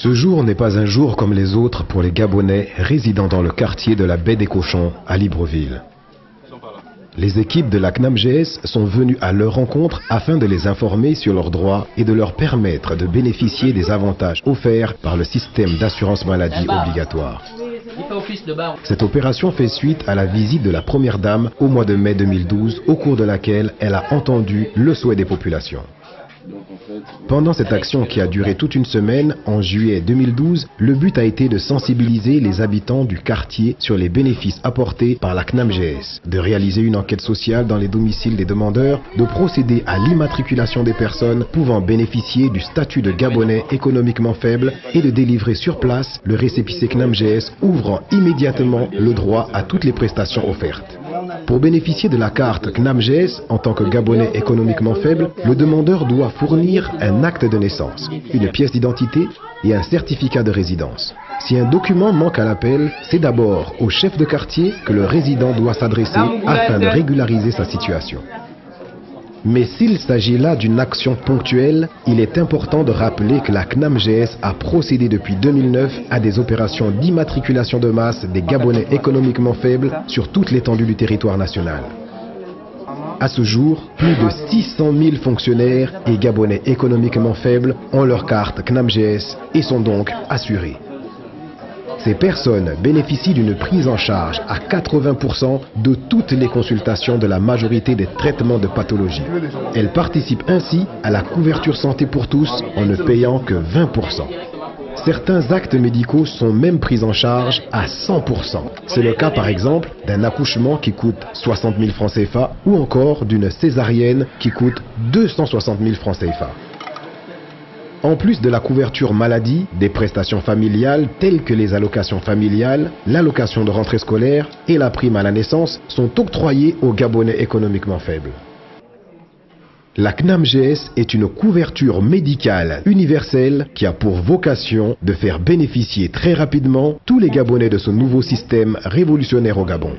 Ce jour n'est pas un jour comme les autres pour les Gabonais résidant dans le quartier de la Baie des Cochons à Libreville. Les équipes de la CNAMGS sont venues à leur rencontre afin de les informer sur leurs droits et de leur permettre de bénéficier des avantages offerts par le système d'assurance maladie obligatoire. Cette opération fait suite à la visite de la Première Dame au mois de mai 2012, au cours de laquelle elle a entendu le souhait des populations. Pendant cette action qui a duré toute une semaine, en juillet 2012, le but a été de sensibiliser les habitants du quartier sur les bénéfices apportés par la CNAMGS, de réaliser une enquête sociale dans les domiciles des demandeurs, de procéder à l'immatriculation des personnes pouvant bénéficier du statut de Gabonais économiquement faible et de délivrer sur place le récépissé CNAMGS ouvrant immédiatement le droit à toutes les prestations offertes. Pour bénéficier de la carte CNAMGS en tant que Gabonais économiquement faible, le demandeur doit fournir un acte de naissance, une pièce d'identité et un certificat de résidence. Si un document manque à l'appel, c'est d'abord au chef de quartier que le résident doit s'adresser afin de régulariser sa situation. Mais s'il s'agit là d'une action ponctuelle, il est important de rappeler que la CNAMGS a procédé depuis 2009 à des opérations d'immatriculation de masse des Gabonais économiquement faibles sur toute l'étendue du territoire national. À ce jour, plus de 600 000 fonctionnaires et Gabonais économiquement faibles ont leur carte CNAMGS et sont donc assurés. Ces personnes bénéficient d'une prise en charge à 80% de toutes les consultations de la majorité des traitements de pathologie. Elles participent ainsi à la couverture santé pour tous en ne payant que 20%. Certains actes médicaux sont même pris en charge à 100%. C'est le cas par exemple d'un accouchement qui coûte 60 000 francs CFA ou encore d'une césarienne qui coûte 260 000 francs CFA. En plus de la couverture maladie, des prestations familiales telles que les allocations familiales, l'allocation de rentrée scolaire et la prime à la naissance sont octroyées aux Gabonais économiquement faibles. La CNAMGS est une couverture médicale universelle qui a pour vocation de faire bénéficier très rapidement tous les Gabonais de ce nouveau système révolutionnaire au Gabon.